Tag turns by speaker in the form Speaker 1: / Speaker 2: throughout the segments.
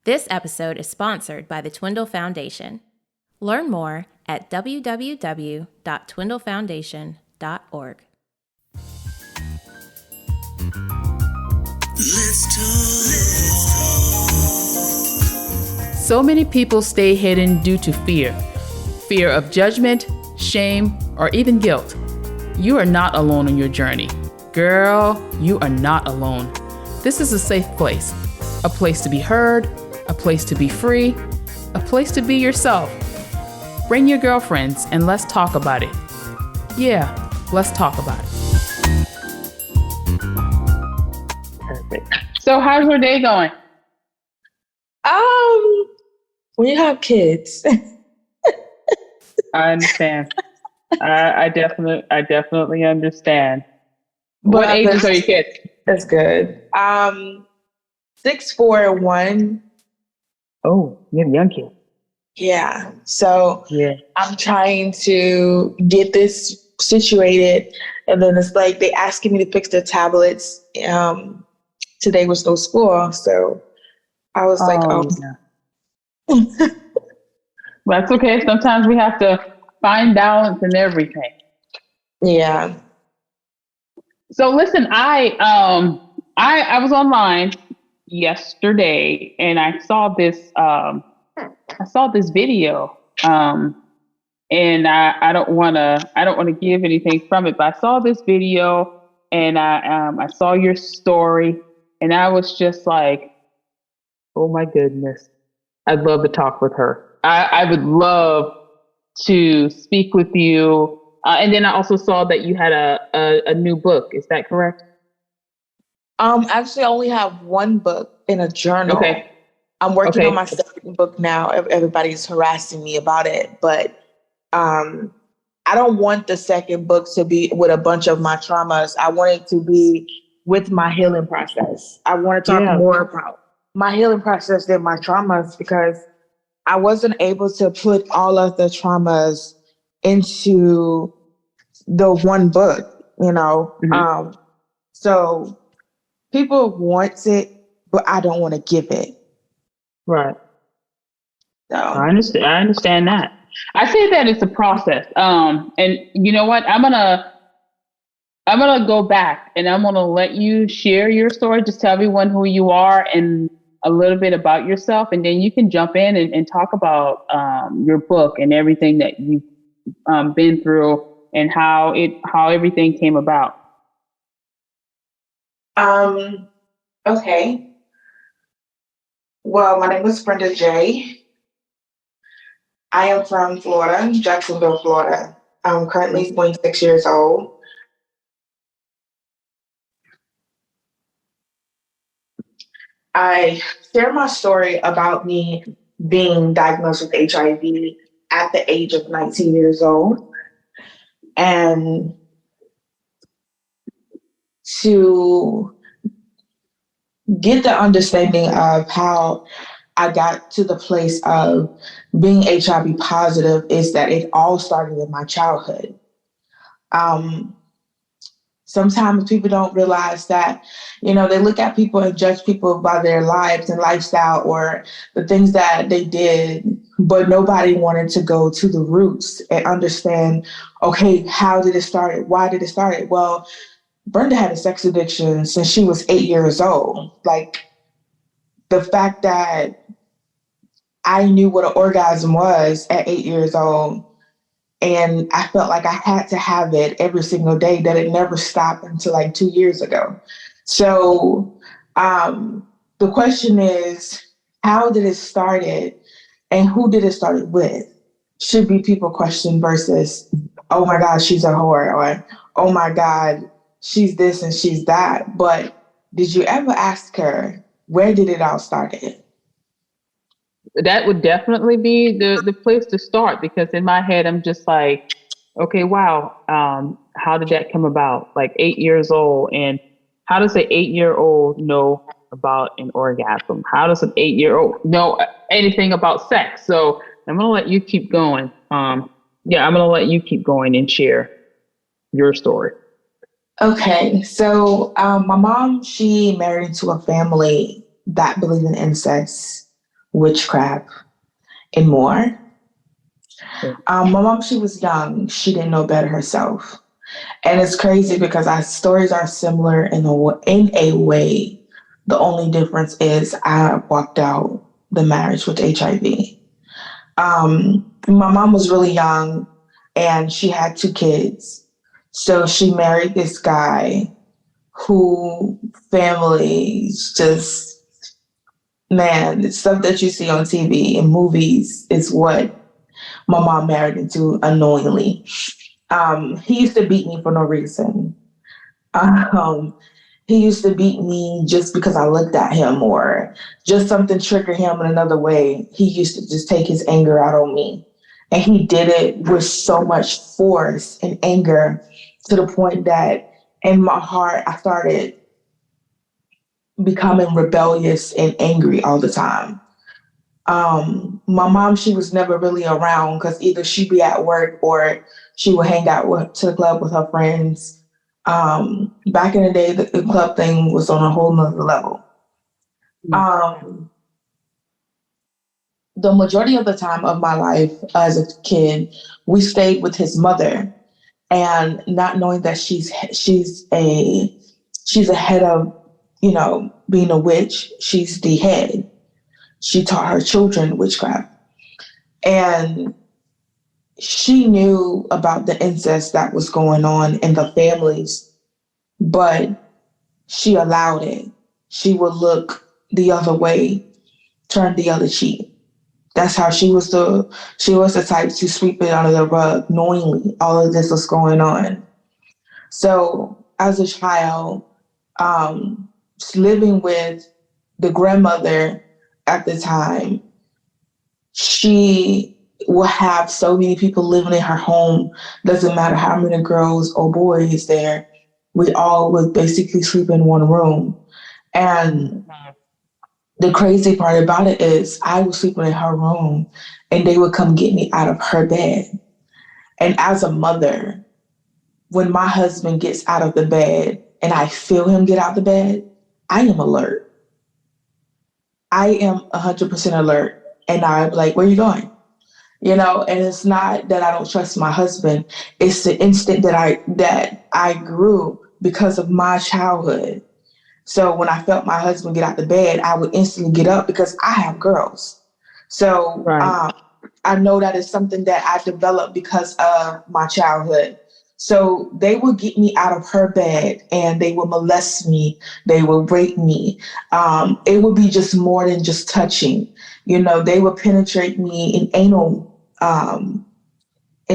Speaker 1: This episode is sponsored by the Twindle Foundation. Learn more at www.twindlefoundation.org.
Speaker 2: Let's talk.
Speaker 3: So many people stay hidden due to fear. Fear of judgment, shame, or even guilt. You are not alone on your journey. Girl, you are not alone. This is a safe place. A place to be heard, a place to be free, a place to be yourself. Bring your girlfriends and let's talk about it. Yeah, let's talk about it.
Speaker 4: Perfect. So how's your day going?
Speaker 5: When you have kids.
Speaker 4: I understand. I definitely understand.
Speaker 5: But
Speaker 4: What ages are your kids?
Speaker 5: That's good. 6, 4, and 1.
Speaker 4: Oh, you have young kids.
Speaker 5: Yeah. So
Speaker 4: Yeah.
Speaker 5: I'm trying to get this situated, and then it's like they asking me to fix their tablets. Today was no school, so I was
Speaker 4: Yeah. That's okay. Sometimes we have to find balance in everything.
Speaker 5: Yeah.
Speaker 4: So listen, I was online yesterday and I saw this video. And I don't wanna give anything from it, but I saw this video and I saw your story and I was just like, oh my goodness. I'd love to talk with her. I would love to speak with you. And then I also saw that you had a new book. Is that correct?
Speaker 5: Actually, I only have one book in a journal.
Speaker 4: Okay.
Speaker 5: I'm working
Speaker 4: Okay.
Speaker 5: on my second book now. Everybody's harassing me about it, but I don't want the second book to be with a bunch of my traumas. I want it to be with my healing process. I want to talk more about my healing process than my traumas because I wasn't able to put all of the traumas into the one book, you know.
Speaker 4: Mm-hmm.
Speaker 5: So people want it, but I don't want to give it.
Speaker 4: Right.
Speaker 5: So
Speaker 4: I understand that. I say that it's a process. And you know what? I'm gonna go back and I'm gonna let you share your story. Just tell everyone who you are and a little bit about yourself, and then you can jump in and talk about your book and everything that you've been through and how everything came about.
Speaker 5: Okay. Well, my name is Brenda J. I am from Florida, Jacksonville, Florida. I'm currently 26 years old. I share my story about me being diagnosed with HIV at the age of 19 years old. And to get the understanding of how I got to the place of being HIV positive is that it all started in my childhood. Sometimes people don't realize that, you know, they look at people and judge people by their lives and lifestyle or the things that they did, but nobody wanted to go to the roots and understand, okay, how did it start? Why did it start? Well, Brenda had a sex addiction since she was 8 years old. Like, the fact that I knew what an orgasm was at 8 years old, and I felt like I had to have it every single day, that it never stopped until like 2 years ago. So the question is, how did it started and who did it start with? Should be people question versus, oh my God, she's a whore, or oh my God, she's this and she's that. But did you ever ask her, where did it all start?
Speaker 4: That would definitely be the place to start, because in my head, I'm just like, okay, wow. How did that come about? Like 8 years old. And how does an 8-year-old know about an orgasm? How does an 8-year-old know anything about sex? So I'm going to let you keep going. I'm going to let you keep going and share your story.
Speaker 5: Okay. So my mom, she married into a family that believed in incest. witchcraft, and more. My mom, she was young. She didn't know better herself. And it's crazy because our stories are similar in a way. The only difference is I walked out the marriage with HIV. My mom was really young and she had 2 kids. So she married this guy who families just, man, the stuff that you see on TV and movies is what my mom married into unknowingly. He used to beat me for no reason. Um, he used to beat me just because I looked at him or just something triggered him in another way. He used to just take his anger out on me. And he did it with so much force and anger to the point that in my heart, I started becoming rebellious and angry all the time. My mom, she was never really around because either she'd be at work or she would hang out to the club with her friends. Back in the day, the club thing was on a whole nother level. The majority of the time of my life as a kid, we stayed with his mother, and not knowing that she's a head of, being a witch. She's the head. She taught her children witchcraft, and she knew about the incest that was going on in the families, but she allowed it. She would look the other way, turn the other cheek. That's how she was the type to sweep it under the rug, knowingly all of this was going on. So as a child, living with the grandmother at the time, she will have so many people living in her home. Doesn't matter how many girls or boys there, we all would basically sleep in one room. And the crazy part about it is I was sleeping in her room and they would come get me out of her bed. And as a mother, when my husband gets out of the bed and I feel him get out of the bed, I am alert. I am 100% alert. And I'm like, where are you going? And it's not that I don't trust my husband. It's the instinct that I grew because of my childhood. So when I felt my husband get out the bed, I would instantly get up because I have girls. So
Speaker 2: Right.
Speaker 5: I know that is something that I developed because of my childhood. So they would get me out of her bed and they would molest me. They would rape me. It would be just more than just touching. They would penetrate me in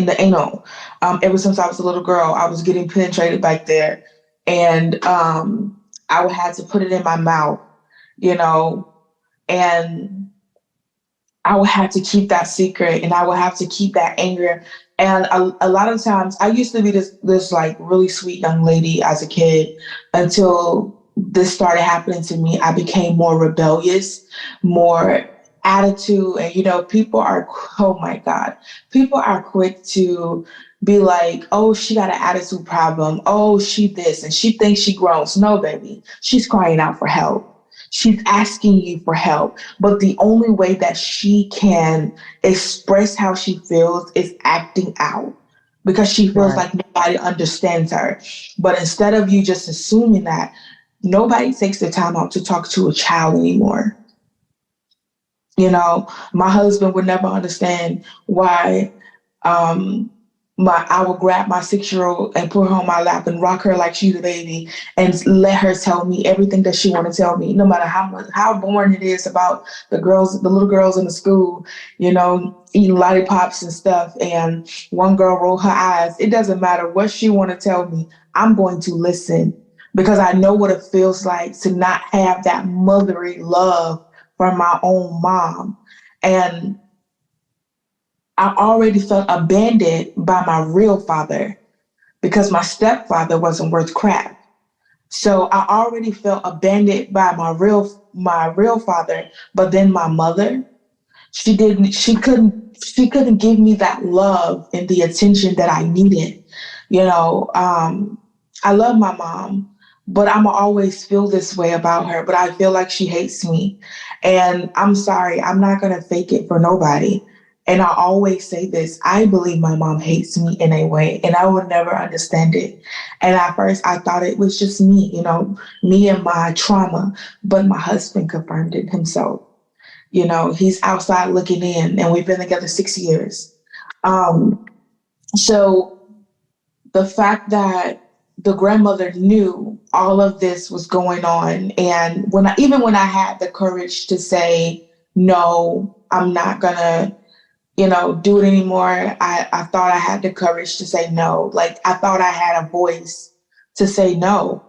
Speaker 5: the anal. Ever since I was a little girl, I was getting penetrated back there. And I would have to put it in my mouth, and I would have to keep that secret and I would have to keep that anger. And a lot of times I used to be this like really sweet young lady as a kid until this started happening to me. I became more rebellious, more attitude. And, oh my God, people are quick to be like, oh, she got an attitude problem. Oh, she this, and she thinks she grows. No, baby, she's crying out for help. She's asking you for help. But the only way that she can express how she feels is acting out because she feels like nobody understands her. But instead of you just assuming that, nobody takes the time out to talk to a child anymore. My husband would never understand why I would grab my 6-year-old and put her on my lap and rock her like she's a baby and let her tell me everything that she want to tell me, no matter how boring it is about the little girls in the school, eating lollipops and stuff. And one girl roll her eyes. It doesn't matter what she want to tell me. I'm going to listen because I know what it feels like to not have that motherly love from my own mom. And I already felt abandoned by my real father because my stepfather wasn't worth crap. So I already felt abandoned by my real father. But then my mother, she couldn't give me that love and the attention that I needed. I love my mom, but I'm always feel this way about her, but I feel like she hates me. And I'm sorry, I'm not going to fake it for nobody. And I always say this, I believe my mom hates me in a way, and I would never understand it. And at first I thought it was just me, me and my trauma, but my husband confirmed it himself. He's outside looking in, and we've been together 6 years. So the fact that the grandmother knew all of this was going on, and even when I had the courage to say, no, I'm not gonna, do it anymore, I thought I had the courage to say no. Like, I thought I had a voice to say no.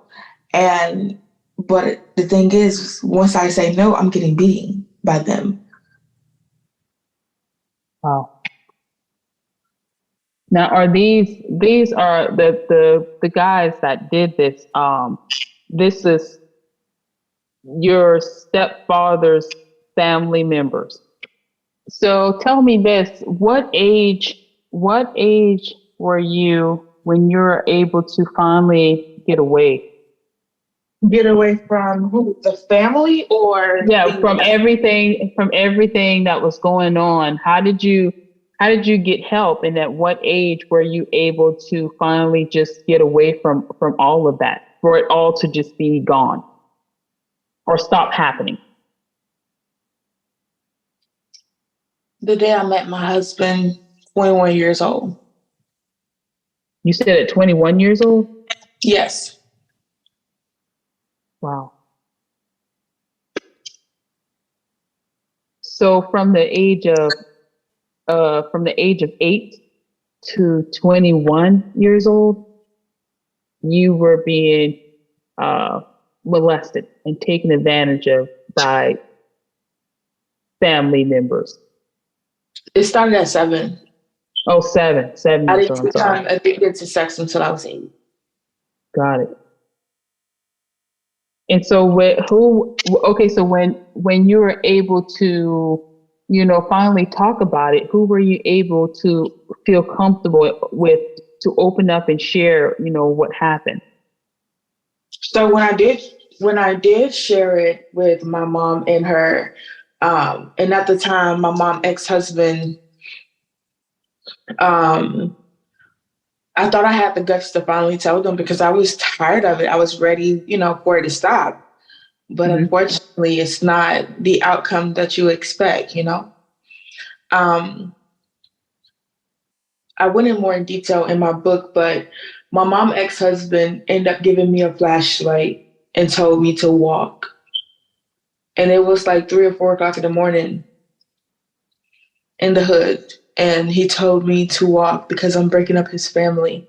Speaker 5: But the thing is, once I say no, I'm getting beaten by them.
Speaker 4: Wow. Now, are these are the guys that did this? This is your stepfather's family members. So tell me this: what age were you when you were able to finally get away?
Speaker 5: Get away from who? The family, or
Speaker 4: Yeah, from everything that was going on. How did you get help, and at what age were you able to finally just get away from all of that, for it all to just be gone or stop happening?
Speaker 5: the day I met my husband, 21 years old.
Speaker 4: You said at 21 years old?
Speaker 5: Yes.
Speaker 4: Wow. So from the age of 8 to 21 years old, you were being molested and taken advantage of by family members.
Speaker 5: It started at 7.
Speaker 4: Oh, 7
Speaker 5: I
Speaker 4: years
Speaker 5: didn't
Speaker 4: old. I'm sorry.
Speaker 5: I didn't get to sex until I was 8.
Speaker 4: Got it. And so so when you were able to, finally talk about it, who were you able to feel comfortable with to open up and share, what happened?
Speaker 5: So when I did share it with my mom and her, and at the time my mom's ex-husband, I thought I had the guts to finally tell them, because I was tired of it. I was ready, for it to stop. But unfortunately, it's not the outcome that you expect, I went in more in detail in my book, but my mom's ex-husband ended up giving me a flashlight and told me to walk. And it was like 3 or 4 o'clock in the morning in the hood. And he told me to walk because I'm breaking up his family.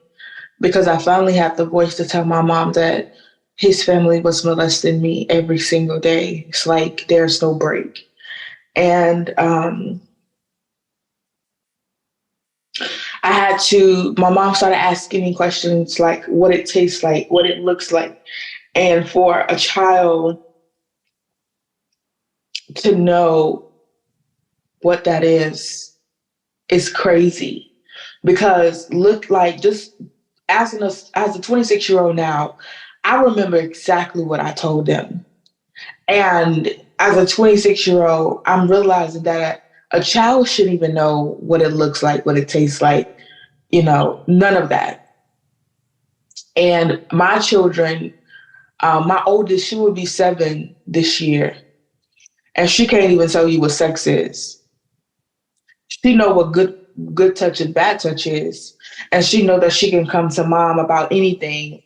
Speaker 5: Because I finally had the voice to tell my mom that his family was molesting me every single day. It's like there's no break. And my mom started asking me questions like what it tastes like, what it looks like. And for a child to know what that is crazy. Because just as a 26-year-old now, I remember exactly what I told them. And as a 26-year-old, I'm realizing that a child shouldn't even know what it looks like, what it tastes like, none of that. And my children, my oldest, she will be 7 this year, and she can't even tell you what sex is. She know what good touch and bad touch is, and she know that she can come to mom about anything,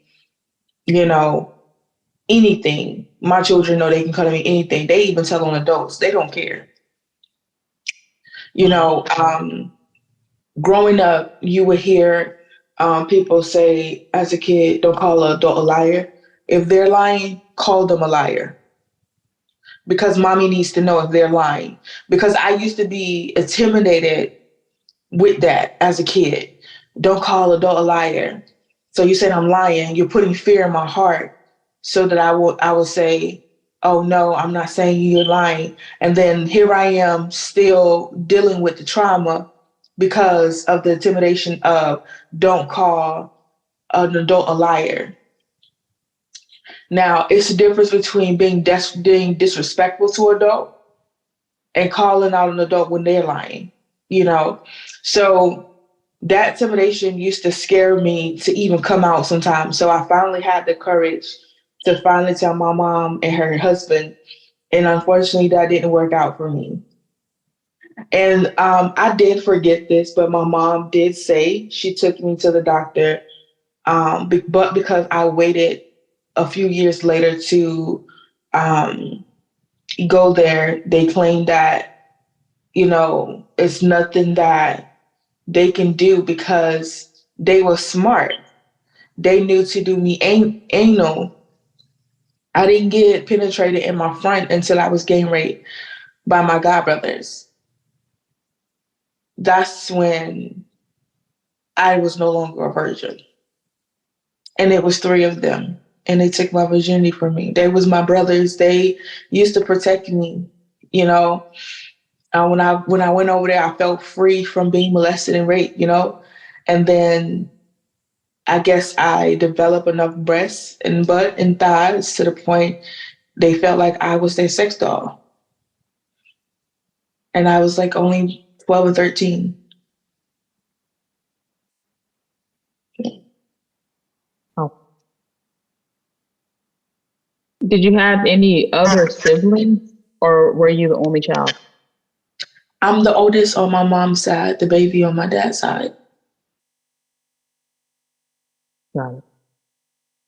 Speaker 5: anything. My children know they can come to me anything. They even tell on adults. They don't care. Growing up, you would hear people say as a kid, don't call an adult a liar. If they're lying, call them a liar. Because mommy needs to know if they're lying. Because I used to be intimidated with that as a kid. Don't call adult a liar. So you said I'm lying. You're putting fear in my heart so that I will say, oh no, I'm not saying you're lying. And then here I am still dealing with the trauma because of the intimidation of don't call an adult a liar. Now, it's the difference between being disrespectful to an adult and calling out an adult when they're lying, you know? So that intimidation used to scare me to even come out sometimes. So I finally had the courage to finally tell my mom and her husband. And unfortunately, that didn't work out for me. And I did forget this, but my mom did say she took me to the doctor. But because I waited a few years later to go there, they claimed that, it's nothing that they can do because they were smart. They knew to do me anal. I didn't get penetrated in my front until I was gang raped by my godbrothers. That's when I was no longer a virgin. And it was 3 of them. And they took my virginity from me. They was my brothers. They used to protect me, you know. When I went over there, I felt free from being molested and raped, And then I guess I developed enough breasts and butt and thighs to the point they felt like I was their sex doll. And I was like only 12 or 13.
Speaker 4: Oh. Did you have any other siblings, or were you the only child?
Speaker 5: I'm the oldest on my mom's side, the baby on my dad's side.
Speaker 4: Got it.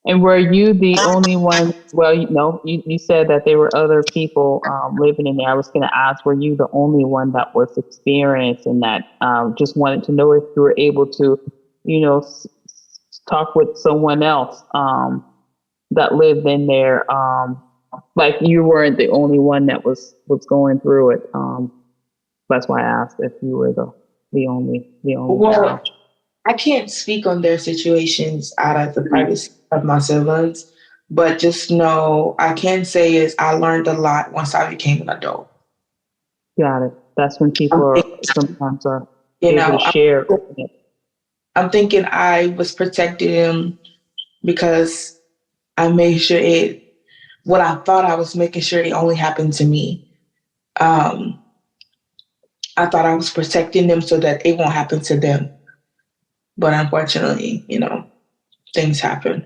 Speaker 4: And were you the only one? Well, you said that there were other people living in there. I was going to ask, were you the only one that was experiencing that? Just wanted to know if you were able to, talk with someone else that lived in there. Like you weren't the only one that was going through it. That's why I asked if you were the only child.
Speaker 5: I can't speak on their situations out of the privacy of my siblings, but just know I can say is I learned a lot once I became an adult.
Speaker 4: Got it. That's when people sometimes are able to share.
Speaker 5: I'm thinking I was protecting him because I made sure what I thought I was making sure it only happened to me. I thought I was protecting them so that it won't happen to them. But unfortunately, things happen.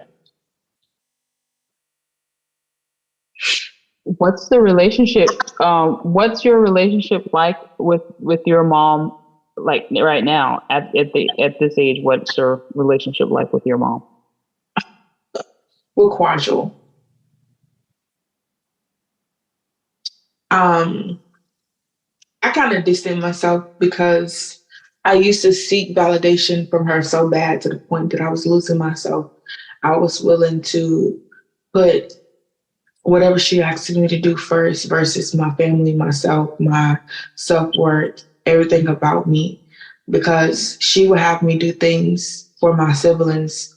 Speaker 4: What's the relationship? What's your relationship like with your mom? Like right now, at this age, what's your relationship like with your mom?
Speaker 5: We're cordial. I kind of distanced myself because I used to seek validation from her so bad to the point that I was losing myself. I was willing to put whatever she asked me to do first versus my family, myself, my self-worth, everything about me, because she would have me do things for my siblings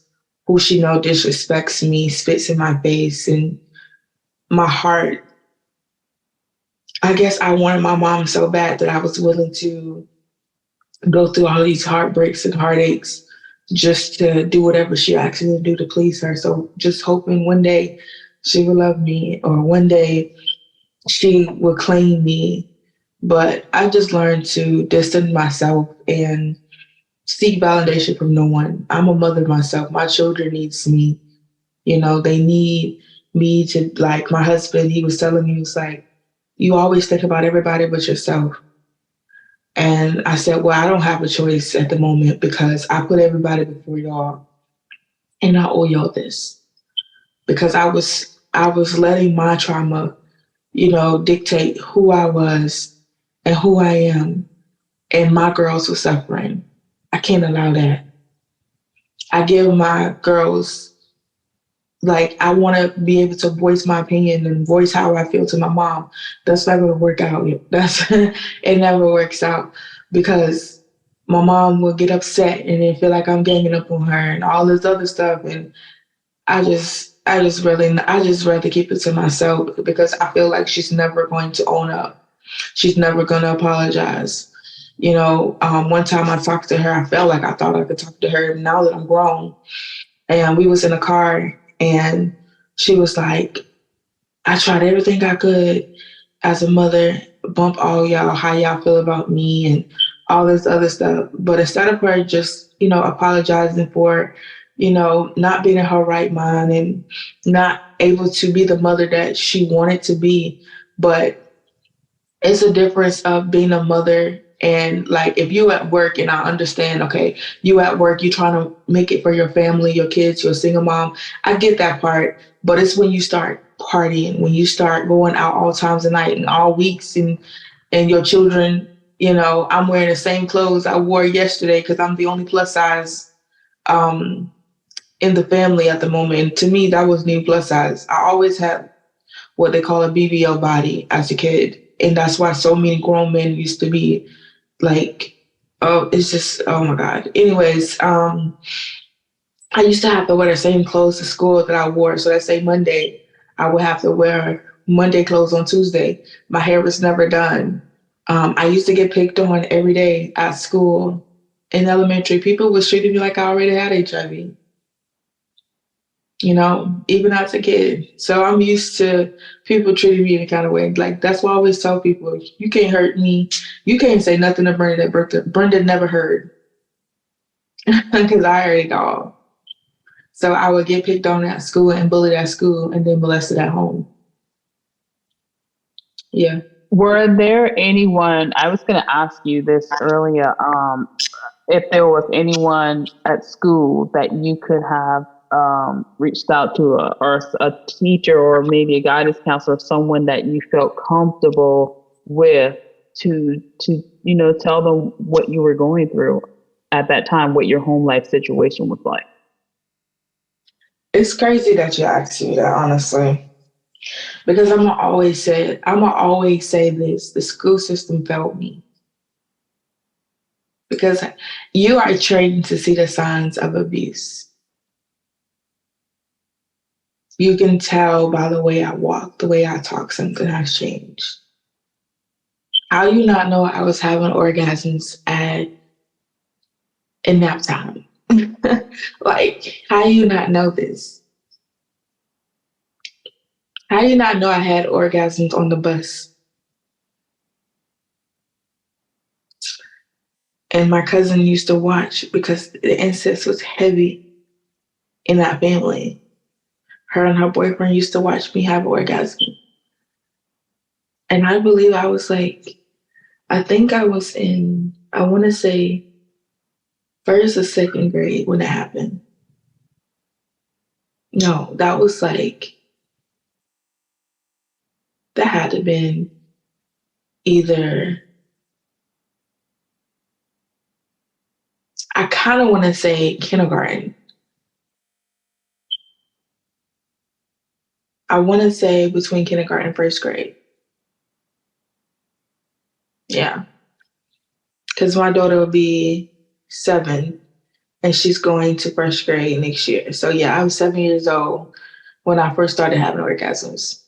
Speaker 5: who she know disrespects me, spits in my face, and my heart. I guess I wanted my mom so bad that I was willing to go through all these heartbreaks and heartaches just to do whatever she asked me to do to please her. So just hoping one day she will love me or one day she will claim me. But I just learned to distance myself and seek validation from no one. I'm a mother myself. My children needs me. They need me to, like my husband, he was telling me, he was like, you always think about everybody but yourself. And I said, well, I don't have a choice at the moment because I put everybody before y'all and I owe y'all this. Because I was letting my trauma, dictate who I was and who I am. And my girls were suffering. I can't allow that. I give my girls, I want to be able to voice my opinion and voice how I feel to my mom. That's not going to work out. It never works out because my mom will get upset and then feel like I'm ganging up on her and all this other stuff. And I just rather keep it to myself because I feel like she's never going to own up. She's never going to apologize. One time I talked to her, I felt like I thought I could talk to her now that I'm grown. And we was in a car and she was like, I tried everything I could as a mother, bump all y'all, how y'all feel about me and all this other stuff. But instead of her just, apologizing for, not being in her right mind and not able to be the mother that she wanted to be, but it's a difference of being a mother and like if you at work and I understand, okay, you at work, you trying to make it for your family, your kids, you're a single mom. I get that part, but it's when you start partying, when you start going out all times of night and all weeks and your children, I'm wearing the same clothes I wore yesterday because I'm the only plus size in the family at the moment. And to me, that was new plus size. I always had what they call a BBL body as a kid. And that's why so many grown men used to be like, oh, it's just, oh my God. Anyways, I used to have to wear the same clothes to school that I wore. So let's say Monday, I would have to wear Monday clothes on Tuesday. My hair was never done. I used to get picked on every day at school. In elementary, people was treating me like I already had HIV. Even as a kid. So I'm used to people treating me in a kind of way. Like, that's why I always tell people, you can't hurt me. You can't say nothing to Brenda that Brenda never heard. Because I heard it all. So I would get picked on at school and bullied at school and then molested at home. Yeah.
Speaker 4: Were there anyone, I was going to ask you this earlier, if there was anyone at school that you could have reached out to or a teacher or maybe a guidance counselor, someone that you felt comfortable with to tell them what you were going through at that time, what your home life situation was like?
Speaker 5: It's crazy that you asked me that, honestly, because I'm gonna always say this: the school system failed me, because you are trained to see the signs of abuse. You can tell by the way I walk, the way I talk, something has changed. How you not know I was having orgasms in nap time? Like, how you not know this? How you not know I had orgasms on the bus? And my cousin used to watch because the incest was heavy in that family. Her and her boyfriend used to watch me have orgasm. And I believe I was like, I think I was in, I want to say, first or second grade when it happened. No, that was like, that had to have been either, I kind of want to say kindergarten. I want to say between kindergarten and first grade. Yeah. Because my daughter will be 7 and she's going to first grade next year. So yeah, I was 7 years old when I first started having orgasms.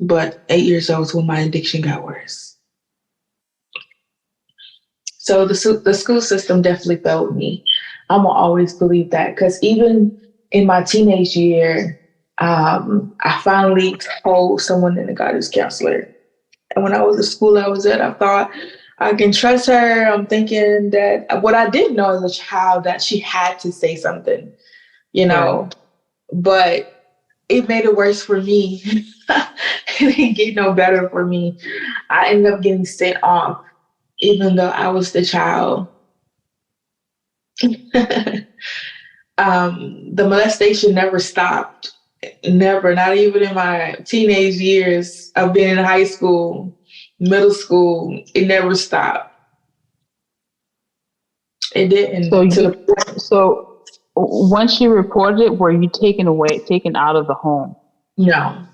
Speaker 5: But 8 years old is when my addiction got worse. So the school system definitely failed me. I'm going to always believe that, because even in my teenage year, I finally told someone in the guidance counselor. And when I was at school I was at, I thought I can trust her. I'm thinking that what I didn't know as a child, that she had to say something,
Speaker 4: Right.
Speaker 5: But it made it worse for me. It didn't get no better for me. I ended up getting sent off, even though I was the child. The molestation never stopped. Never, not even in my teenage years of being in high school, middle school. It never stopped. It didn't.
Speaker 4: So once you reported it, were you taken out of the home?
Speaker 5: No,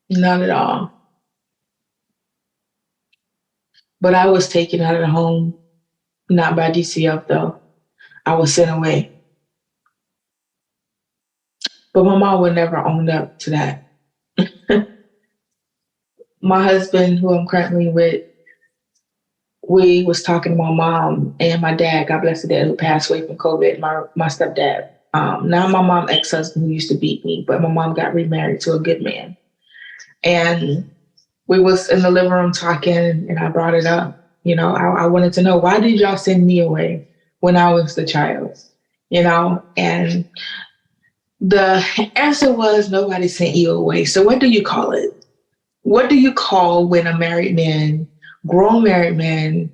Speaker 5: not at all. But I was taken out of the home, not by DCF though. I was sent away. But my mom would never own up to that. My husband, who I'm currently with, we was talking to my mom and my dad, God bless the dad, who passed away from COVID, my stepdad. Now my mom ex-husband who used to beat me, but my mom got remarried to a good man. And we was in the living room talking, and I brought it up. I wanted to know, why did y'all send me away when I was the child? And the answer was, nobody sent you away. So what do you call it? What do you call when a grown married man,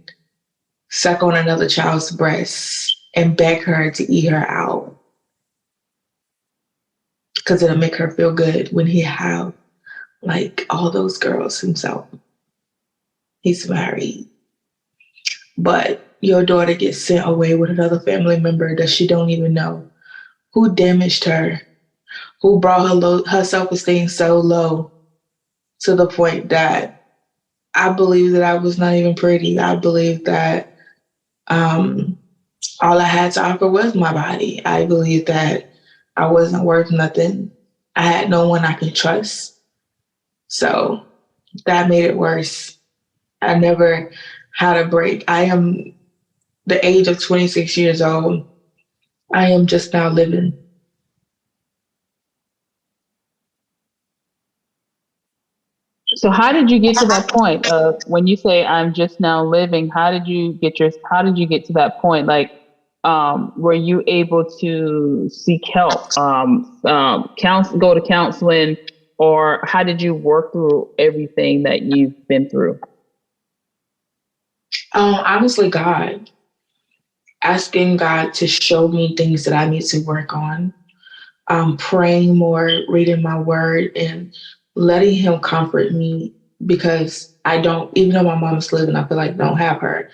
Speaker 5: suck on another child's breast and beg her to eat her out? Because it'll make her feel good when he have like all those girls himself. He's married. But your daughter gets sent away with another family member that she don't even know, who damaged her, who brought her self-esteem so low to the point that I believe that I was not even pretty. I believe that all I had to offer was my body. I believe that I wasn't worth nothing. I had no one I could trust. So that made it worse. I never had a break. I am the age of 26 years old. I am just now living.
Speaker 4: So how did you get to that point of, when you say I'm just now living, how did you get to that point? Like, were you able to seek help, go to counseling, or how did you work through everything that you've been through?
Speaker 5: Honestly, God. Asking God to show me things that I need to work on. Praying more, reading my word, and letting him comfort me, because even though my mom's living, I feel like I don't have her.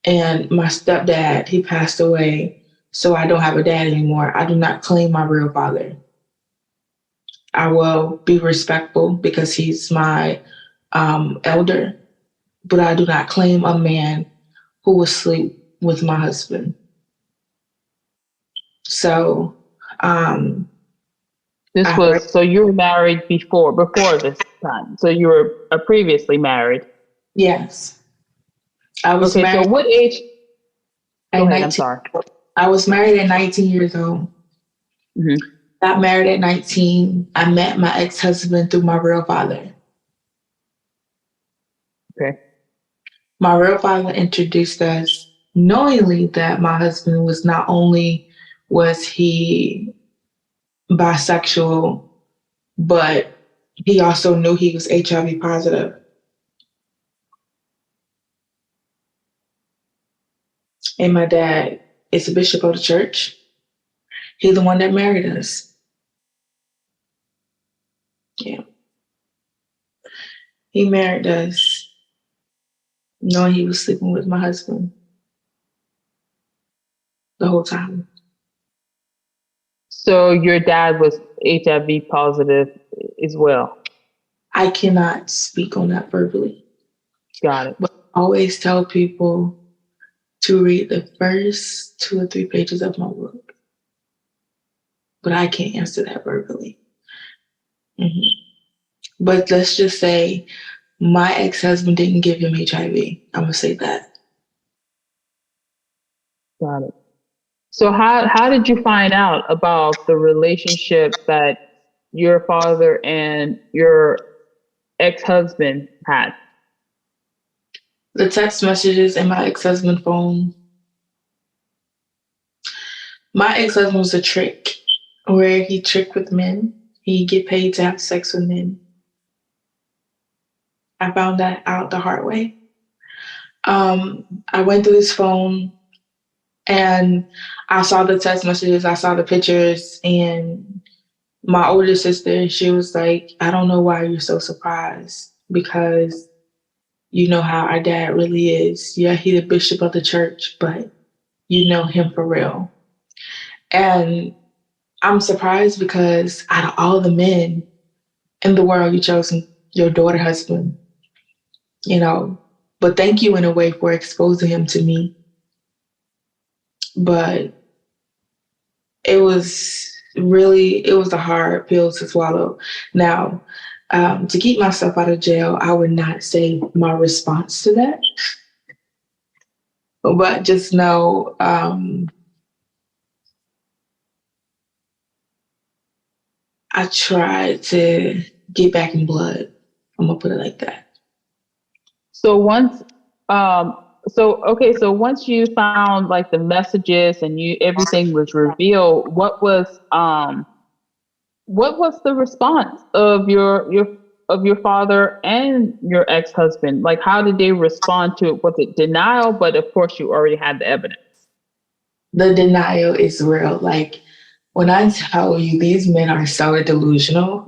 Speaker 5: And my stepdad, he passed away, so I don't have a dad anymore. I do not claim my real father. I will be respectful because he's my elder, but I do not claim a man who will sleep with my husband. So,
Speaker 4: so you were married before this time. So you were previously married.
Speaker 5: Yes. I was married.
Speaker 4: So what age? Go ahead, I'm sorry.
Speaker 5: I was married at 19 years old.
Speaker 4: Mm-hmm.
Speaker 5: Got married at 19. I met my ex-husband through my real father.
Speaker 4: Okay.
Speaker 5: My real father introduced us knowingly that my husband was not only was he bisexual, but he also knew he was HIV positive. And my dad is a bishop of the church. He's the one that married us. Yeah. He married us knowing he was sleeping with my husband the whole time.
Speaker 4: So your dad was HIV positive as well?
Speaker 5: I cannot speak on that verbally.
Speaker 4: Got it.
Speaker 5: But I always tell people to read the first 2 or 3 pages of my book. But I can't answer that verbally. Mm-hmm. But let's just say my ex-husband didn't give him HIV. I'm going to say that.
Speaker 4: Got it. So how did you find out about the relationship that your father and your ex-husband had?
Speaker 5: The text messages in my ex-husband's phone. My ex-husband was a trick where he tricked with men. He get paid to have sex with men. I found that out the hard way. I went through his phone and I saw the text messages, I saw the pictures, and my older sister, she was like, I don't know why you're so surprised, because you know how our dad really is. Yeah, he's the bishop of the church, but you know him for real. And I'm surprised because out of all the men in the world, you chose your daughter husband, but thank you in a way for exposing him to me. But it was a hard pill to swallow. Now, to keep myself out of jail, I would not say my response to that, but just know I tried to get back in blood. I'm gonna put it like that.
Speaker 4: So once, so once you found like the messages and you everything was revealed, what was the response of your father and your ex-husband? Like, how did they respond to it? Was it denial? But of course, you already had the evidence.
Speaker 5: The denial is real. Like when I tell you these men are so delusional,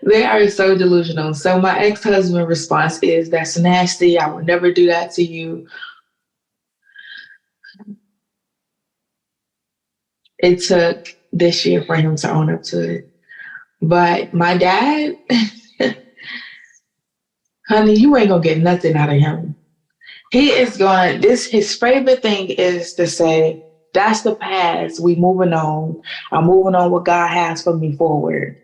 Speaker 5: they are so delusional. So my ex-husband response is, "That's nasty. I would never do that to you." It took this year for him to own up to it. But my dad, honey, you ain't gonna get nothing out of him. He is going, his favorite thing is to say, "That's the past. We moving on. I'm moving on what God has for me forward."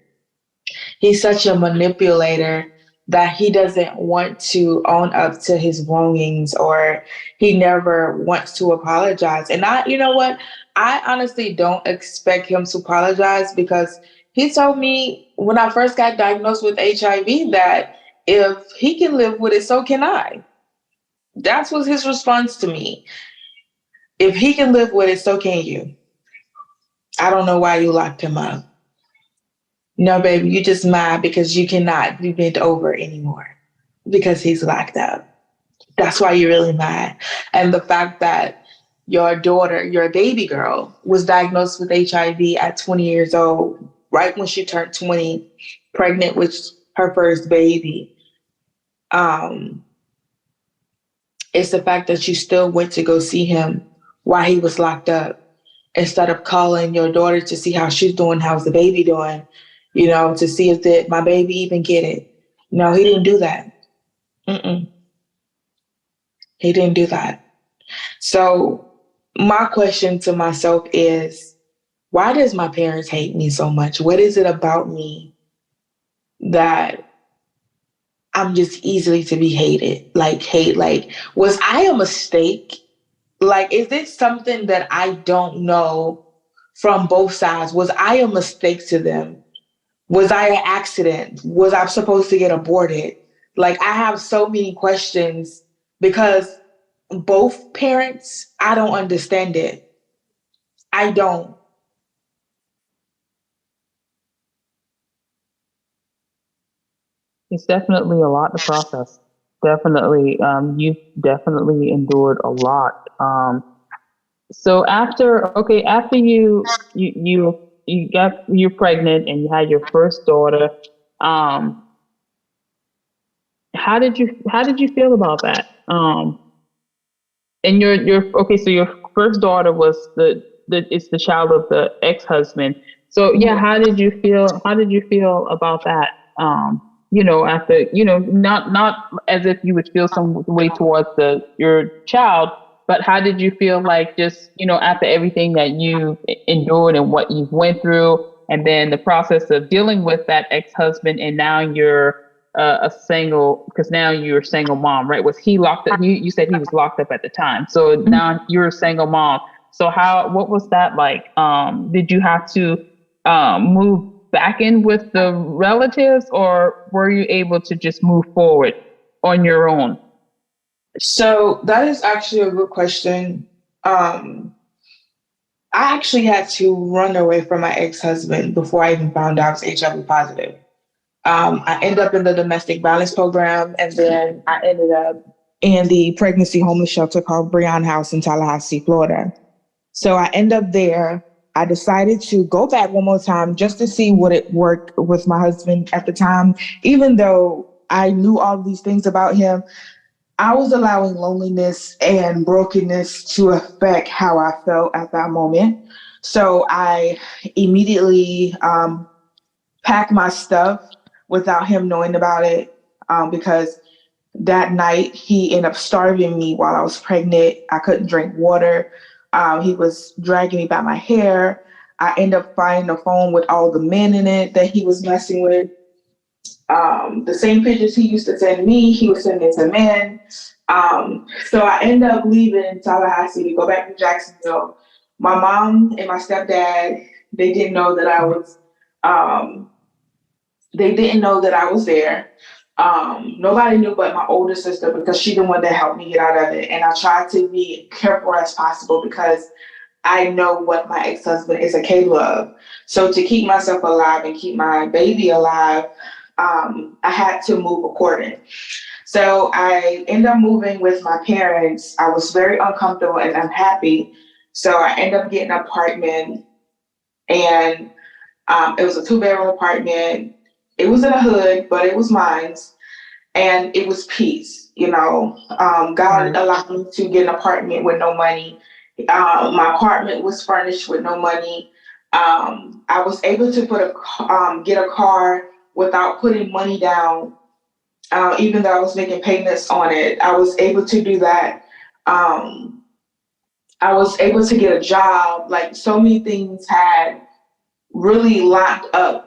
Speaker 5: He's such a manipulator that he doesn't want to own up to his wrongings, or he never wants to apologize. And you know what? I honestly don't expect him to apologize, because he told me when I first got diagnosed with HIV that if he can live with it, so can I. That was his response to me. If he can live with it, so can you. I don't know why you locked him up. No, baby, you just mad because you cannot be bent over anymore because he's locked up. That's why you're really mad. And the fact that your daughter, your baby girl, was diagnosed with HIV at 20 years old, right when she turned 20, pregnant with her first baby. It's the fact that you still went to go see him while he was locked up, instead of calling your daughter to see how she's doing, how's the baby doing, to see if my baby even get it. No, he didn't do that. He didn't do that. So my question to myself is, why does my parents hate me so much? What is it about me that I'm just easily to be hated? Like, was I a mistake? Like, is this something that I don't know from both sides? Was I a mistake to them? Was I an accident? Was I supposed to get aborted? Like, I have so many questions because both parents, I don't understand it. I don't.
Speaker 4: It's definitely a lot to process. Definitely, you've definitely endured a lot. So after you're pregnant and you had your first daughter, how did you feel about that? And so your first daughter was it's the child of the ex-husband. So yeah, how did you feel about that? After, not as if you would feel some way towards your child, but how did you feel, like, just, after everything that you endured and what you went through, and then the process of dealing with that ex-husband, and now you're because now you're a single mom, right? Was he locked up? You said he was locked up at the time. So now you're a single mom. So what was that like? Did you have to move back in with the relatives, or were you able to just move forward on your own?
Speaker 5: So that is actually a good question. I actually had to run away from my ex-husband before I even found out I was HIV positive. I ended up in the domestic violence program, and then I ended up in the pregnancy homeless shelter called Breon House in Tallahassee, Florida. So I ended up there. I decided to go back one more time just to see would it work with my husband at the time. Even though I knew all these things about him, I was allowing loneliness and brokenness to affect how I felt at that moment. So I immediately packed my stuff without him knowing about it, because that night he ended up starving me while I was pregnant. I couldn't drink water. He was dragging me by my hair. I ended up finding a phone with all the men in it that he was messing with. The same pictures he used to send me, he was sending to men. So I ended up leaving Tallahassee to go back to Jacksonville. My mom and my stepdad, they didn't know that I was Um, they didn't know that I was there. Nobody knew but my older sister because she the one that helped me get out of it. And I tried to be careful as possible because I know what my ex-husband is capable of. So to keep myself alive and keep my baby alive, I had to move accordingly. So I ended up moving with my parents. I was very uncomfortable and unhappy. So I ended up getting an apartment, and it was a 2-bedroom apartment. It was in a hood, but it was mine, and it was peace. God allowed me to get an apartment with no money. My apartment was furnished with no money. I was able to get a car without putting money down. Even though I was making payments on it, I was able to do that. I was able to get a job. Like, so many things had really locked up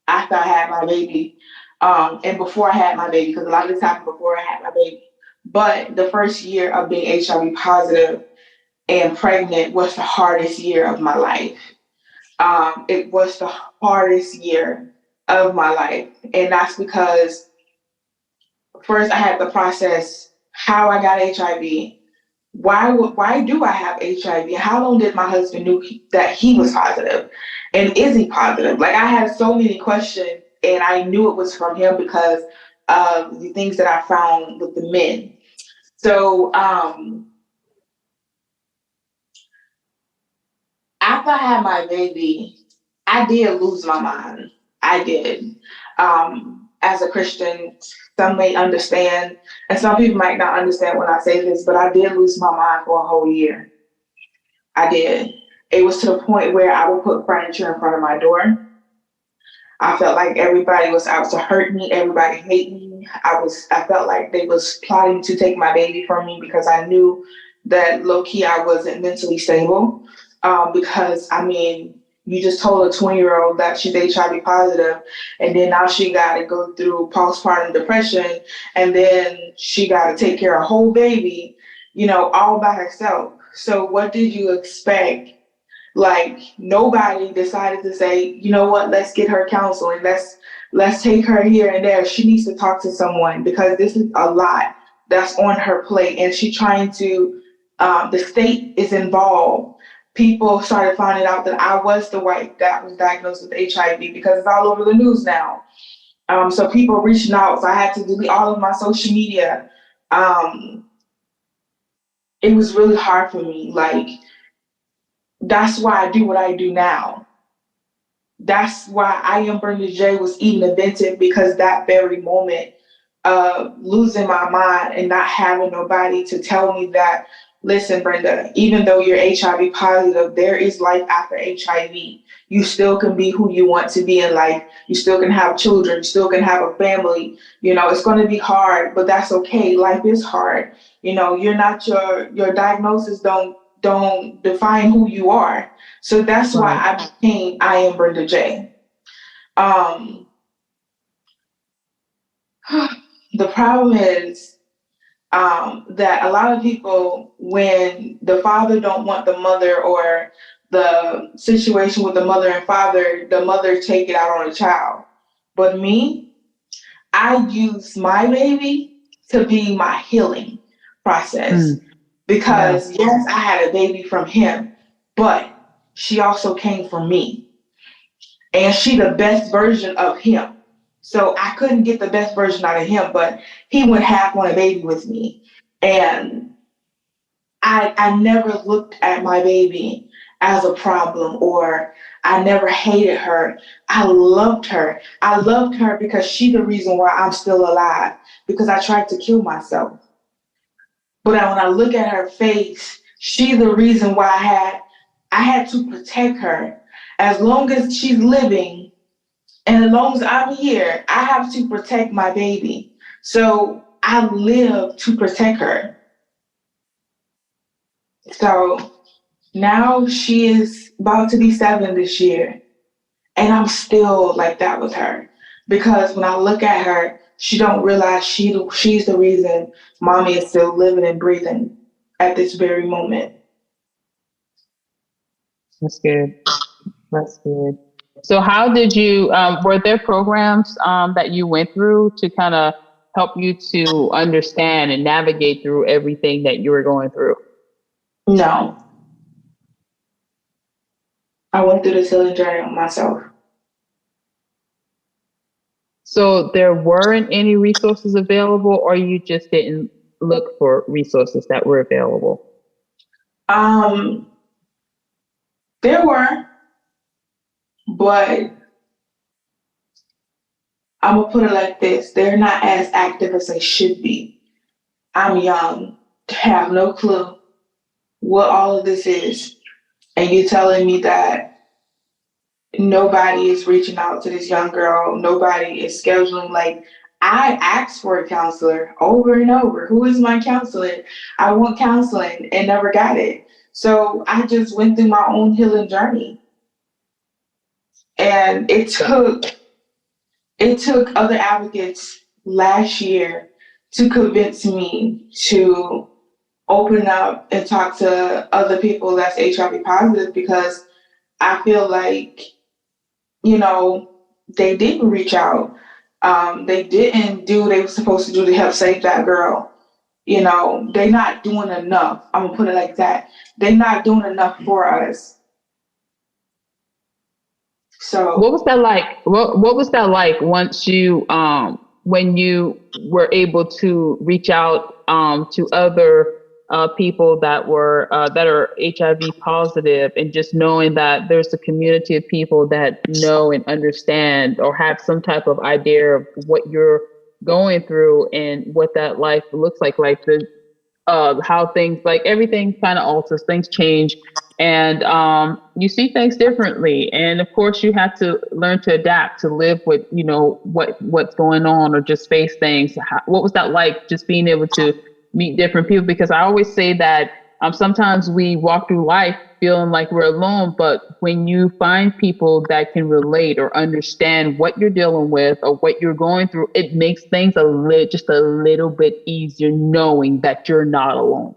Speaker 5: after I had my baby, and before I had my baby, because a lot of this happened before I had my baby. But the first year of being HIV positive and pregnant was the hardest year of my life. It was the hardest year of my life. And that's because first I had to process how I got HIV. Why do I have HIV? How long did my husband knew that he was positive? And is he positive? Like, I had so many questions, and I knew it was from him because of the things that I found with the men. So after I had my baby, I did lose my mind. I did. As a Christian, some may understand, and some people might not understand when I say this, but I did lose my mind for a whole year. I did. It was to the point where I would put furniture in front of my door. I felt like everybody was out to hurt me. Everybody hated me. I felt like they was plotting to take my baby from me because I knew that low key I wasn't mentally stable. Because I mean, you just told a 20-year-old that she's HIV positive, and then now she got to go through postpartum depression, and then she got to take care of a whole baby, all by herself. So what did you expect? Like, nobody decided to say, you know what, let's get her counseling. Let's take her here and there. She needs to talk to someone because this is a lot that's on her plate, and she's trying to. The state is involved. People started finding out that I was the wife that was diagnosed with HIV because it's all over the news now. So people reaching out. So I had to delete all of my social media. It was really hard for me. Like, that's why I do what I do now. That's why I Am Brenda J was even invented, because that very moment of losing my mind and not having nobody to tell me that, listen, Brenda, even though you're HIV positive, there is life after HIV. You still can be who you want to be in life. You still can have children. You still can have a family. It's going to be hard, but that's okay. Life is hard. You're not your diagnosis don't define who you are. So that's why I became I Am Brenda J. The problem is that a lot of people, when the father don't want the mother, or the situation with the mother and father, the mother take it out on the child. But me, I use my baby to be my healing process. Because yes, I had a baby from him, but she also came from me. And she the best version of him. So I couldn't get the best version out of him, but he would have one baby with me. And I never looked at my baby as a problem, or I never hated her. I loved her. I loved her because she's the reason why I'm still alive, because I tried to kill myself. But when I look at her face, she's the reason why I had to protect her. As long as she's living and as long as I'm here, I have to protect my baby. So I live to protect her. So now she is about to be 7 this year. And I'm still like that with her. Because when I look at her, she don't realize she's the reason mommy is still living and breathing at this very moment.
Speaker 4: That's good. That's good. So how did you, were there programs that you went through to kind of help you to understand and navigate through everything that you were going through?
Speaker 5: No, I went through this healing journey on myself.
Speaker 4: So there weren't any resources available, or you just didn't look for resources that were available?
Speaker 5: There were, but I'm gonna put it like this: they're not as active as they should be. I'm young, have no clue what all of this is, and you're telling me that nobody is reaching out to this young girl, nobody is scheduling. Like, I asked for a counselor over and over. Who is my counselor? I want counseling and never got it. So I just went through my own healing journey. And it took other advocates last year to convince me to open up and talk to other people that's HIV positive, because I feel like, they didn't reach out. They didn't do what they were supposed to do to help save that girl. They're not doing enough. I'm gonna put it like that. They're not doing enough for us. So
Speaker 4: what was that like? What was that like once you, when you were able to reach out to other people that are HIV positive, and just knowing that there's a community of people that know and understand or have some type of idea of what you're going through and what that life looks like the how things, like, everything kind of alters, things change, and you see things differently. And of course, you have to learn to adapt to live with what's going on, or just face things. What was that like, just being able to meet different people? Because I always say that sometimes we walk through life feeling like we're alone, but when you find people that can relate or understand what you're dealing with or what you're going through, it makes things just a little bit easier, knowing that you're not alone.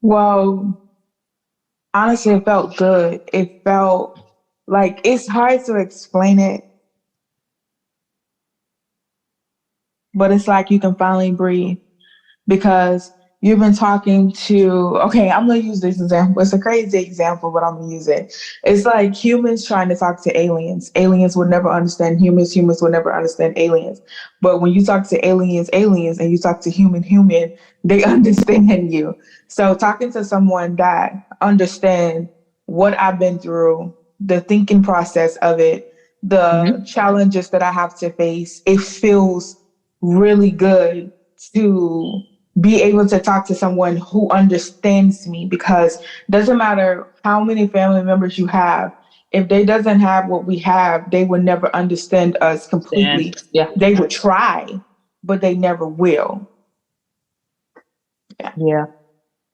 Speaker 5: Well, honestly, it felt good. It felt like, it's hard to explain it, but it's like you can finally breathe, because you've been talking to, okay, I'm going to use this example. It's a crazy example, but I'm going to use it. It's like humans trying to talk to aliens. Aliens would never understand humans. Humans would never understand aliens. But when you talk to aliens, and you talk to human, they understand you. So talking to someone that understands what I've been through, the thinking process of it, the challenges that I have to face, it feels really good to be able to talk to someone who understands me, because it doesn't matter how many family members you have, if they doesn't have what we have, they will never understand us completely.
Speaker 4: Yeah.
Speaker 5: They will try, but they never will.
Speaker 4: Yeah,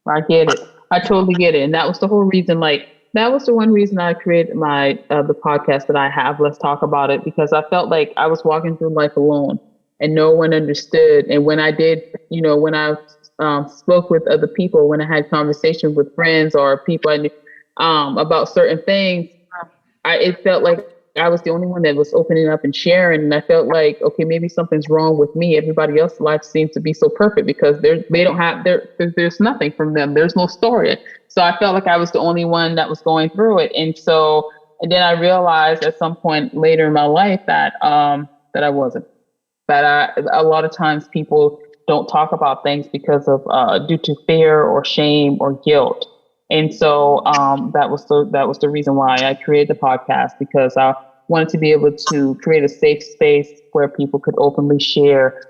Speaker 4: I get it. I totally get it. And that was the whole reason, that was the one reason I created my the podcast that I have, Let's Talk About It, because I felt like I was walking through life alone and no one understood. And when I did, when I spoke with other people, when I had conversations with friends or people I knew about certain things, it felt like I was the only one that was opening up and sharing. And I felt like, okay, maybe something's wrong with me. Everybody else's life seems to be so perfect because there's nothing from them. There's no story. So I felt like I was the only one that was going through it. And then I realized at some point later in my life that I wasn't. A lot of times people don't talk about things because of due to fear or shame or guilt. And so that was the reason why I created the podcast, because I wanted to be able to create a safe space where people could openly share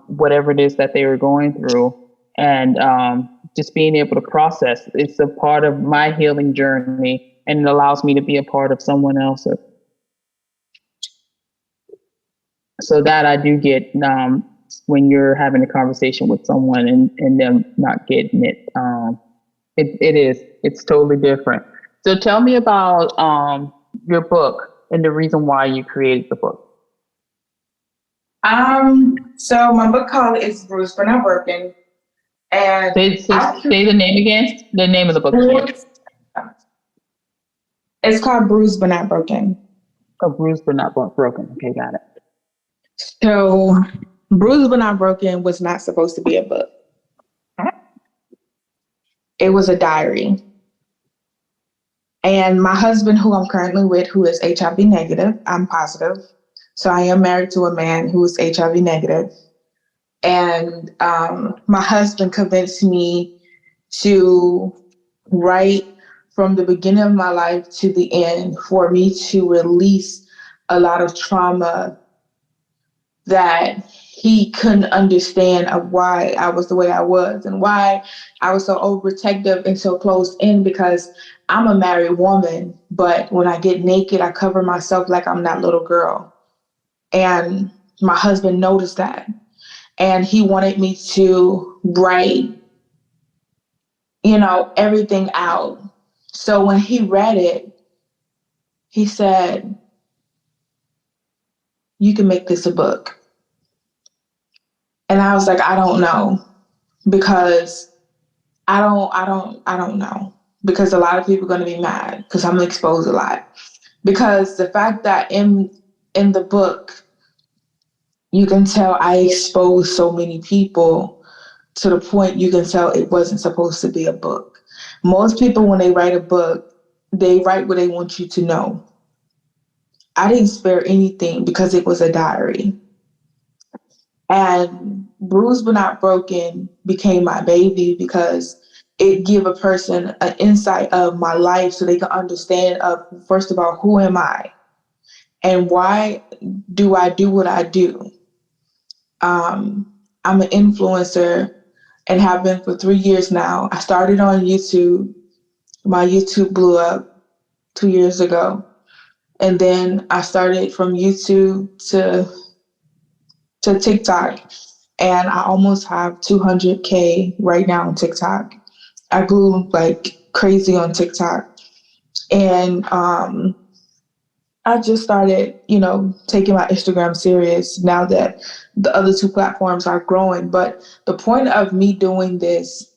Speaker 4: whatever it is that they were going through, and just being able to process. It's a part of my healing journey, and it allows me to be a part of someone else's. So that I do get when you're having a conversation with someone and them not getting it. It's totally different. So tell me about your book and the reason why you created the book.
Speaker 5: So my book called is Bruised but Not Broken. And
Speaker 4: say the name again. The name of the book.
Speaker 5: It's called Bruised but Not Broken.
Speaker 4: Oh, bruised but not broken. Okay, got it.
Speaker 5: So, Bruised but Not Broken was not supposed to be a book. It was a diary. And my husband, who I'm currently with, who is HIV negative, I'm positive. So I am married to a man who is HIV negative. And my husband convinced me to write from the beginning of my life to the end for me to release a lot of trauma that he couldn't understand of why I was the way I was and why I was so overprotective and so closed in, because I'm a married woman, but when I get naked, I cover myself like I'm that little girl. And my husband noticed that. And he wanted me to write, everything out. So when he read it, he said, "You can make this a book." And I was like, "I don't know, because I don't know, because a lot of people are going to be mad because I'm exposed a lot, because the fact that in the book, you can tell I exposed so many people to the point you can tell it wasn't supposed to be a book. Most people, when they write a book, they write what they want you to know. I didn't spare anything because it was a diary. And Bruised but Not Broken became my baby because it give a person an insight of my life so they can understand first of all, who am I and why do I do what I do? I'm an influencer and have been for 3 years now. I started on YouTube. My YouTube blew up 2 years ago. And then I started from YouTube to TikTok. And I almost have 200K right now on TikTok. I grew like crazy on TikTok. And I just started, taking my Instagram serious now that the other two platforms are growing. But the point of me doing this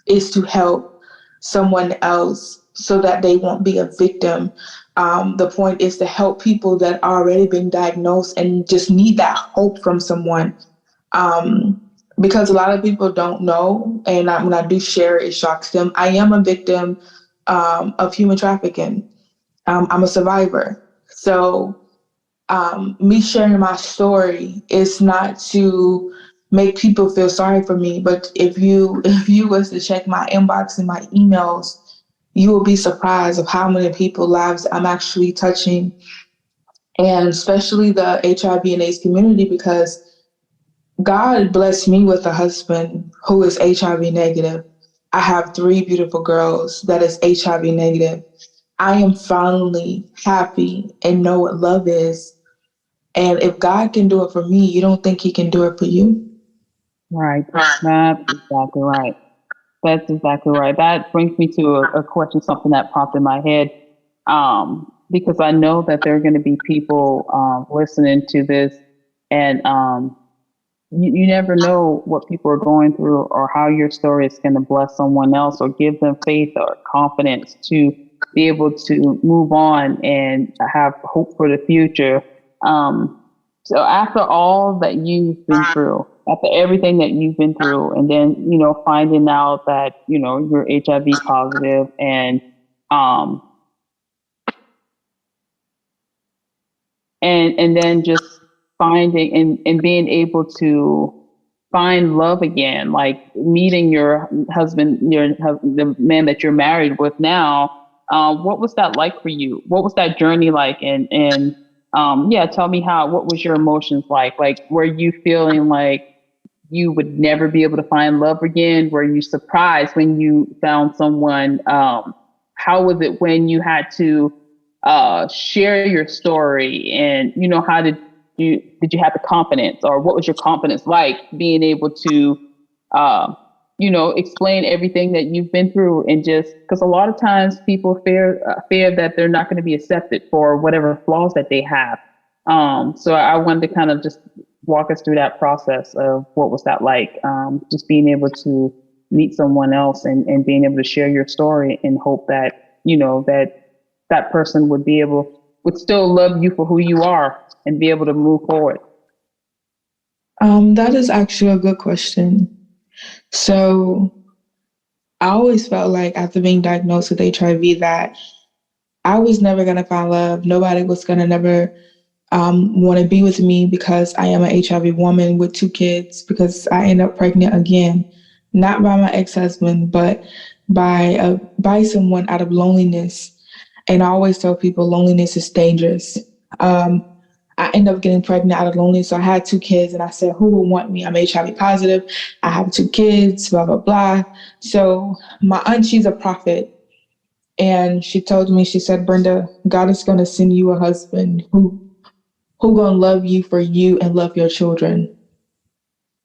Speaker 5: is to help someone else so that they won't be a victim. The point is to help people that already been diagnosed and just need that hope from someone. Because a lot of people don't know, and when I do share it, it shocks them. I am a victim of human trafficking. I'm a survivor. So me sharing my story is not to make people feel sorry for me, but if you was to check my inbox and my emails, you will be surprised of how many people's lives I'm actually touching, and especially the HIV and AIDS community, because God blessed me with a husband who is HIV negative. I have 3 beautiful girls that is HIV negative. I am finally happy and know what love is. And if God can do it for me, you don't think he can do it for you?
Speaker 4: Right. That's exactly right. That's exactly right. That brings me to a question, something that popped in my head, because I know that there are going to be people listening to this, and you never know what people are going through or how your story is going to bless someone else or give them faith or confidence to be able to move on and have hope for the future. So after all that you've been through, after everything that you've been through, and then, finding out that, you're HIV positive, um, and then just finding and being able to find love again, like meeting your husband, the man that you're married with now. What was that like for you? What was that journey like? And tell me what was your emotions like? Like, were you feeling like you would never be able to find love again? Were you surprised when you found someone? How was it when you had to share your story, and how did you have the confidence, or what was your confidence like being able to explain everything that you've been through? And just because a lot of times people fear that they're not going to be accepted for whatever flaws that they have. So I wanted to kind of just walk us through that process of what was that like, just being able to meet someone else and being able to share your story and hope that that person would still love you for who you are and be able to move forward?
Speaker 5: That is actually a good question. So I always felt like after being diagnosed with HIV that I was never gonna find love. Nobody was gonna never want to be with me because I am an HIV woman with 2 kids, because I ended up pregnant again, not by my ex-husband, but by someone out of loneliness. And I always tell people loneliness is dangerous. Um, I ended up getting pregnant out of loneliness. So I had 2 kids and I said, who will want me? I'm HIV positive. I have 2 kids, blah, blah, blah. So my aunt, she's a prophet. And she told me, she said, Brenda, God is going to send you a husband who gonna love you for you and love your children.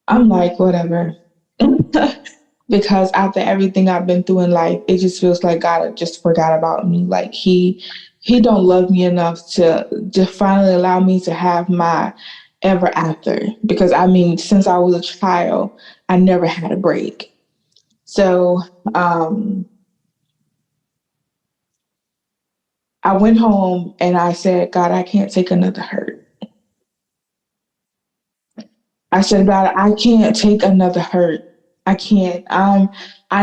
Speaker 5: I'm like, whatever. Because after everything I've been through in life, it just feels like God just forgot about me. Like he don't love me enough to finally allow me to have my ever after. Because I mean, since I was a child, I never had a break. So I went home and I said, God, I can't take another hurt. I said, God, I can't take another hurt. I can't. I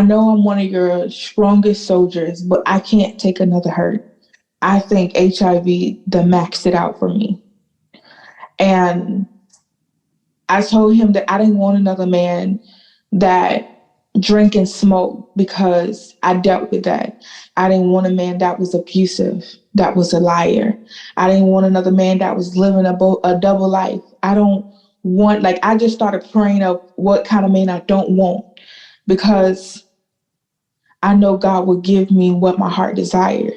Speaker 5: know I'm one of your strongest soldiers, but I can't take another hurt. I think HIV the maxed it out for me. And I told him that I didn't want another man that drink and smoke, because I dealt with that. I didn't want a man that was abusive, that was a liar. I didn't want another man that was living a double life. I don't want, like, I just started praying of what kind of man I don't want, because I know God will give me what my heart desired.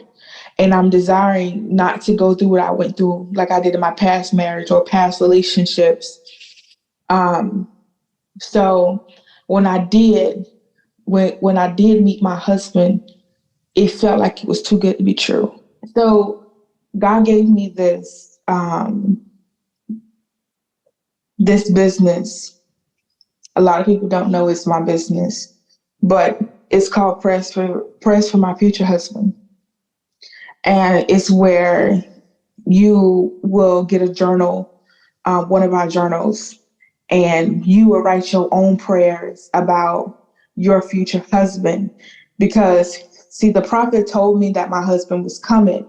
Speaker 5: And I'm desiring not to go through what I went through, like I did in my past marriage or past relationships. So when I did, when I did meet my husband, it felt like it was too good to be true. So God gave me this business. A lot of people don't know it's my business, but it's called Press for My Future Husband. And it's where you will get a journal, one of our journals, and you will write your own prayers about your future husband. Because, see, the prophet told me that my husband was coming,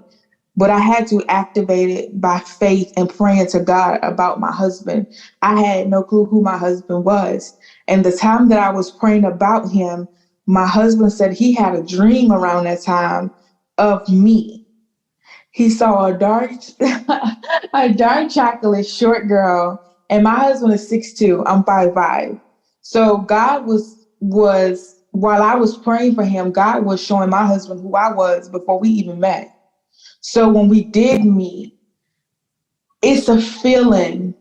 Speaker 5: but I had to activate it by faith and praying to God about my husband. I had no clue who my husband was. And the time that I was praying about him, my husband said he had a dream around that time of me. He saw a dark, a dark chocolate short girl, and my husband is 6'2". I'm 5'5". So God was while I was praying for him, God was showing my husband who I was before we even met. So when we did meet, it's a feeling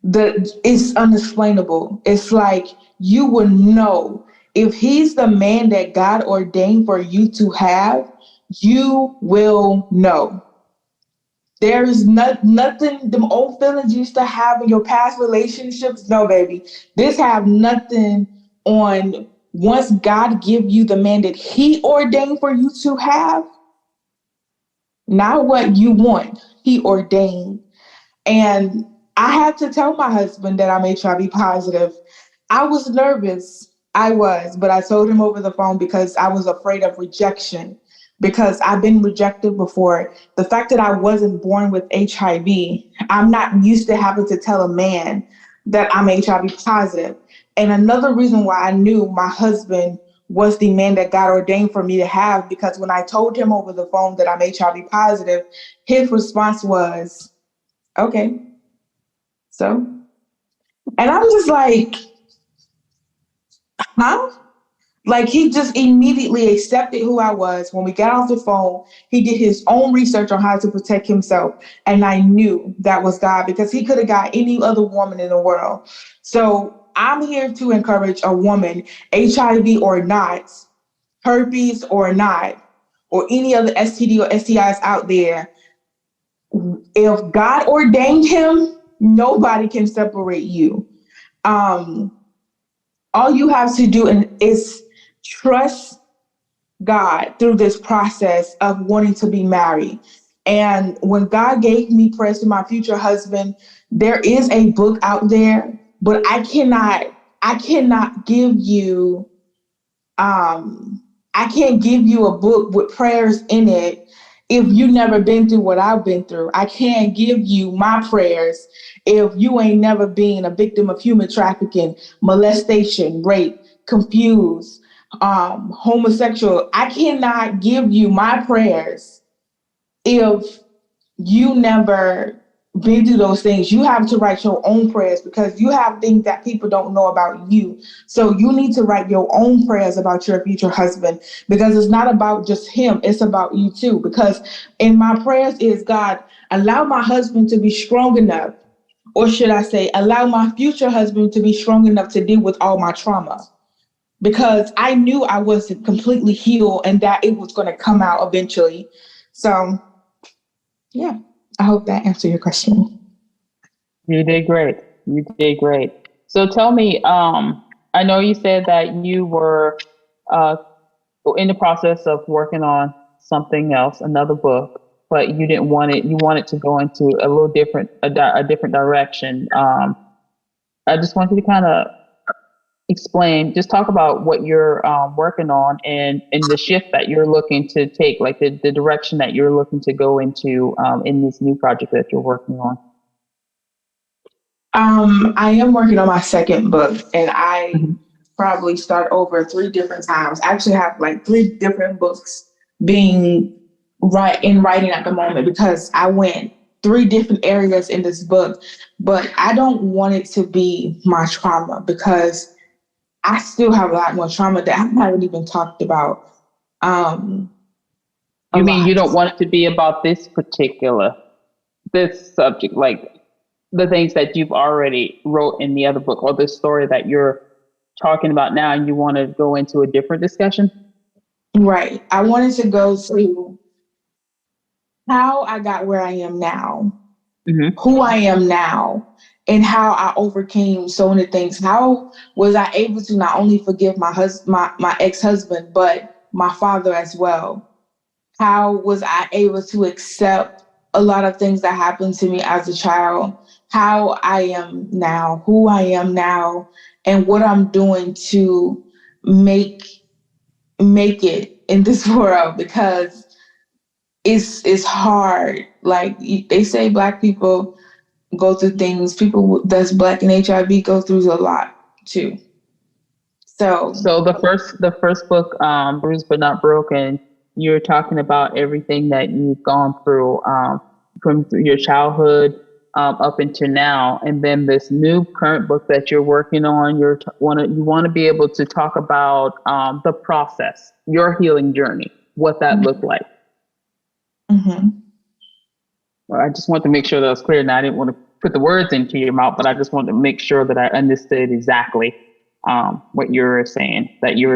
Speaker 5: that is unexplainable. It's like you would know if he's the man that God ordained for you to have, you will know. There is nothing, them old feelings you used to have in your past relationships. No, baby. This have nothing on once God give you the man that he ordained for you to have, not what you want, he ordained. And I had to tell my husband that I'm HIV positive. I was nervous. I was, but I told him over the phone because I was afraid of rejection, because I've been rejected before. The fact that I wasn't born with HIV, I'm not used to having to tell a man that I'm HIV positive. And another reason why I knew my husband was the man that God ordained for me to have, because when I told him over the phone that I'm HIV positive, his response was, okay, so, and I'm just like, huh? Like, he just immediately accepted who I was. When we got off the phone, he did his own research on how to protect himself. And I knew that was God, because he could have got any other woman in the world. So I'm here to encourage a woman, HIV or not, herpes or not, or any other STD or STIs out there. If God ordained him, nobody can separate you. All you have to do is trust God through this process of wanting to be married. And when God gave me prayers for my future husband, there is a book out there, but I cannot give you I can't give you a book with prayers in it if you never been through what I've been through. I can't give you my prayers if you ain't never been a victim of human trafficking, molestation, rape, confused, homosexual. I cannot give you my prayers if you never been through those things. You have to write your own prayers because you have things that people don't know about you. So you need to write your own prayers about your future husband because it's not about just him. It's about you too. Because in my prayers is, God, allow my husband to be strong enough, or should I say, allow my future husband to be strong enough to deal with all my trauma. Because I knew I wasn't completely healed and that it was going to come out eventually. So yeah, I hope that answered your question.
Speaker 4: You did great. You did great. So tell me, I know you said that you were uh, in the process of working on something else, another book, but you didn't want it. You wanted to go into a little different, a different direction. I just want you to kind of explain, just talk about what you're working on and the shift that you're looking to take, like the direction that you're looking to go into in this new project that you're working on.
Speaker 5: I am working on my second book, and I
Speaker 4: Mhm.
Speaker 5: probably start over 3 different times. I actually have like 3 different books being in writing at the moment because I went 3 different areas in this book, but I don't want it to be my trauma because I still have a lot more trauma that I haven't even talked about. A
Speaker 4: You mean
Speaker 5: lot.
Speaker 4: you don't want it to be about this subject, like the things that you've already wrote in the other book or the story that you're talking about now, and you want to go into a different discussion?
Speaker 5: Right. I wanted to go through how I got where I am now,
Speaker 4: Mm-hmm.
Speaker 5: who I am now, and how I overcame so many things. How was I able to not only forgive my ex-husband, but my father as well? How was I able to accept a lot of things that happened to me as a child? How I am now, who I am now, and what I'm doing to make make it in this world because it's hard. Like they say, Black people go through things. People that's Black in HIV go through a lot too. So
Speaker 4: So the first book, Bruised but Not Broken, you're talking about everything that you've gone through from your childhood up until now, and then this new current book that you're working on. You want to be able to talk about the process, your healing journey, what that looked like.
Speaker 5: mhm.
Speaker 4: Well, I just want to make sure that was clear. Now, I didn't want to put the words into your mouth, but I just wanted to make sure that I understood exactly what you were saying, that you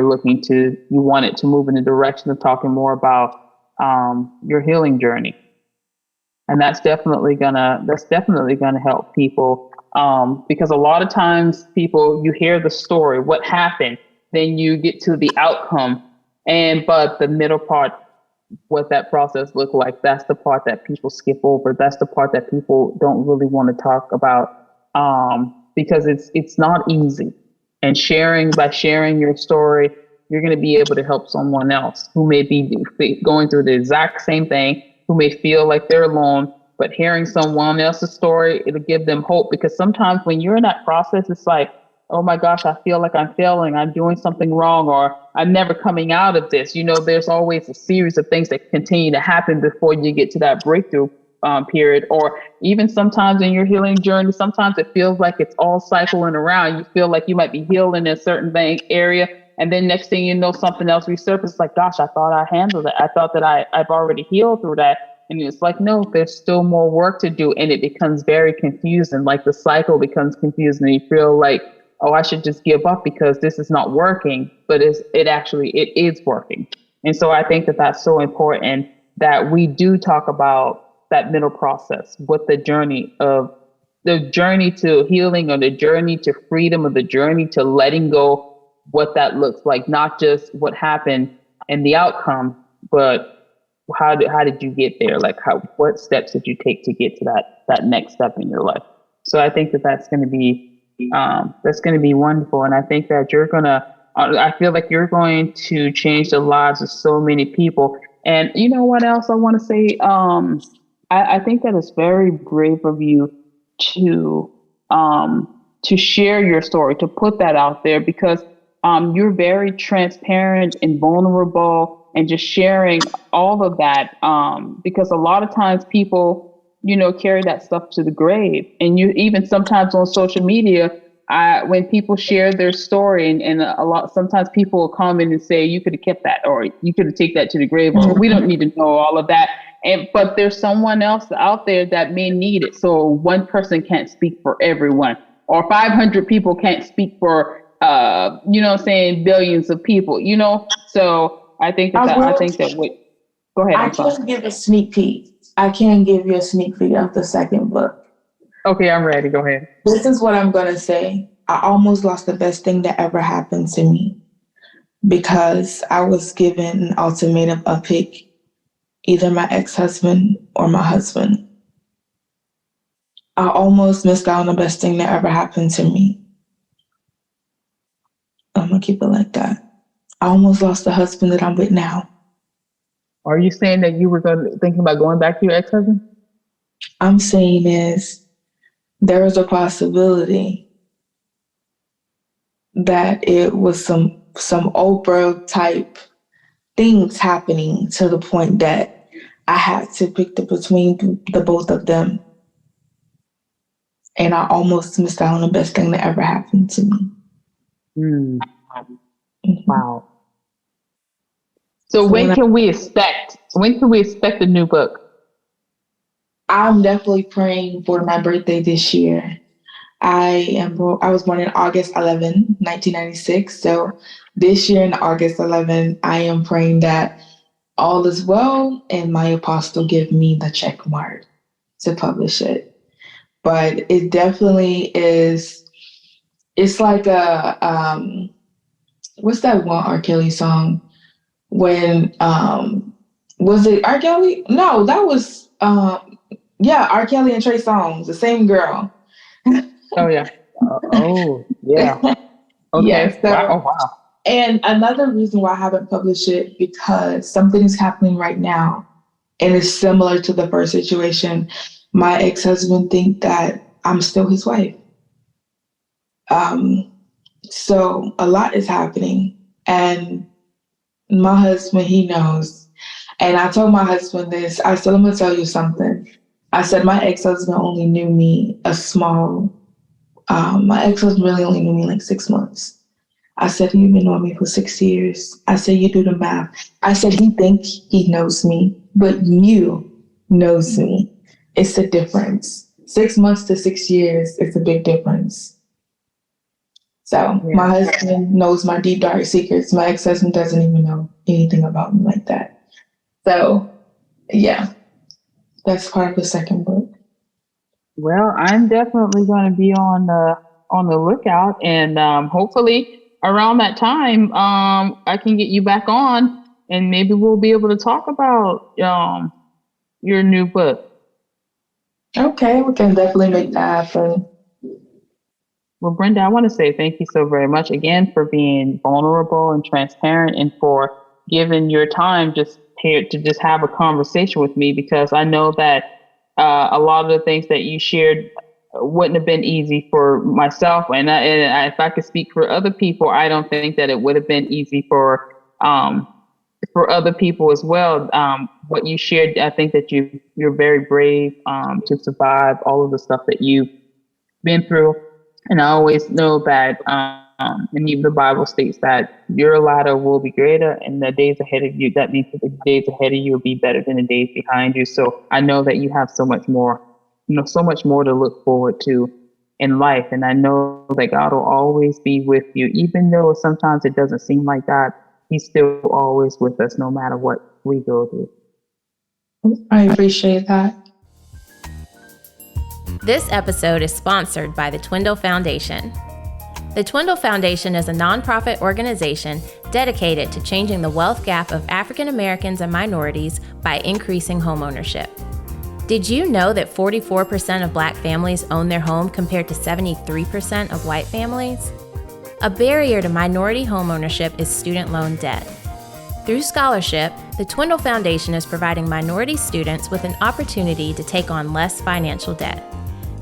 Speaker 4: wanted to move in the direction of talking more about your healing journey. And that's definitely gonna help people because a lot of times you hear the story, what happened, then you get to the outcome, but the middle part, what that process looked like, that's the part that people skip over. That's the part that people don't really want to talk about because it's not easy. And by sharing your story, you're going to be able to help someone else who may be going through the exact same thing, who may feel like they're alone. But hearing someone else's story, it'll give them hope, because sometimes when you're in that process, it's like, oh my gosh, I feel like I'm failing, I'm doing something wrong, or I'm never coming out of this. There's always a series of things that continue to happen before you get to that breakthrough period. Or even sometimes in your healing journey, sometimes it feels like it's all cycling around. You feel like you might be healed in a certain area, and then next thing you know, something else resurfaces. Like, gosh, I thought I handled it. I thought that I've already healed through that. And it's like, no, there's still more work to do. And it becomes very confusing. Like the cycle becomes confusing, and you feel like, oh, I should just give up because this is not working. But it is working. And so I think that that's so important that we do talk about that middle process, what the journey to healing, or the journey to freedom, or the journey to letting go, what that looks like, not just what happened, and the outcome, but how did you get there? Like what steps did you take to get to that next step in your life? So I think that's going to be wonderful, and I think that I feel like you're going to change the lives of so many people. And you know what else I want to say? I think that it's very brave of you to share your story, to put that out there, because you're very transparent and vulnerable, and just sharing all of that. Because a lot of times people, carry that stuff to the grave, and you even sometimes on social media, when people share their story, and sometimes people will comment and say, you could have kept that, or you could have taken that to the grave, or we don't need to know all of that. But there's someone else out there that may need it. So one person can't speak for everyone, or 500 people can't speak for, billions of people, So I think go ahead.
Speaker 5: I can give a sneak peek. I can give you a sneak peek of the second book.
Speaker 4: Okay, I'm ready. Go ahead.
Speaker 5: This is what I'm going to say. I almost lost the best thing that ever happened to me, because I was given an ultimatum of pick either my ex-husband or my husband. I almost missed out on the best thing that ever happened to me. I'm going to keep it like that. I almost lost the husband that I'm with now.
Speaker 4: Are you saying that you were thinking about going back to your ex-husband?
Speaker 5: I'm saying is there is a possibility that it was some Oprah type things happening to the point that I had to pick between the both of them. And I almost missed out on the best thing that ever happened to me.
Speaker 4: Mm-hmm. Wow. So when can we expect the new book?
Speaker 5: I'm definitely praying for my birthday this year. I was born in August 11, 1996. So this year in August 11, I am praying that all is well and my apostle give me the check mark to publish it. But it definitely is. It's like what's that one R. Kelly song? When was it R. Kelly? No, that was R. Kelly and Trey Songz, the same girl.
Speaker 4: Oh yeah. Oh yeah. Okay.
Speaker 5: Yes.
Speaker 4: Wow.
Speaker 5: And another reason why I haven't published it, because something is happening right now, and it's similar to the first situation. My ex-husband think that I'm still his wife. So a lot is happening, and my husband, he knows. And I told my husband this. I said, I'm going to tell you something. I said, my ex-husband only knew me my ex-husband really only knew me like 6 months. I said, you've been knowing me for 6 years. I said, you do the math. I said, he thinks he knows me, but you knows me. It's a difference. 6 months to 6 years, it's a big difference. So my husband knows my deep, dark secrets. My ex-husband doesn't even know anything about me like that. So, yeah, that's part of the second book.
Speaker 4: Well, I'm definitely going to be on the lookout, and hopefully around that time, I can get you back on, and maybe we'll be able to talk about your new book.
Speaker 5: Okay, we can definitely make that happen.
Speaker 4: Well, Brenda, I want to say thank you so very much again for being vulnerable and transparent, and for giving your time just here to just have a conversation with me, because I know that a lot of the things that you shared wouldn't have been easy for myself. And if I could speak for other people, I don't think that it would have been easy for other people as well. What you shared, I think that you're very brave to survive all of the stuff that you've been through. And I always know that, and even the Bible states that your ladder will be greater, and the days ahead of you, that means that the days ahead of you will be better than the days behind you. So I know that you have so much more, so much more to look forward to in life. And I know that God will always be with you, even though sometimes it doesn't seem like that. He's still always with us, no matter what we go through.
Speaker 5: I appreciate that.
Speaker 1: This episode is sponsored by the Twindle Foundation. The Twindle Foundation is a nonprofit organization dedicated to changing the wealth gap of African Americans and minorities by increasing homeownership. Did you know that 44% of Black families own their home compared to 73% of white families? A barrier to minority homeownership is student loan debt. Through scholarship, the Twindle Foundation is providing minority students with an opportunity to take on less financial debt.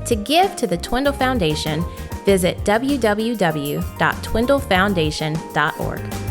Speaker 1: To give to the Twindle Foundation, visit www.twindlefoundation.org.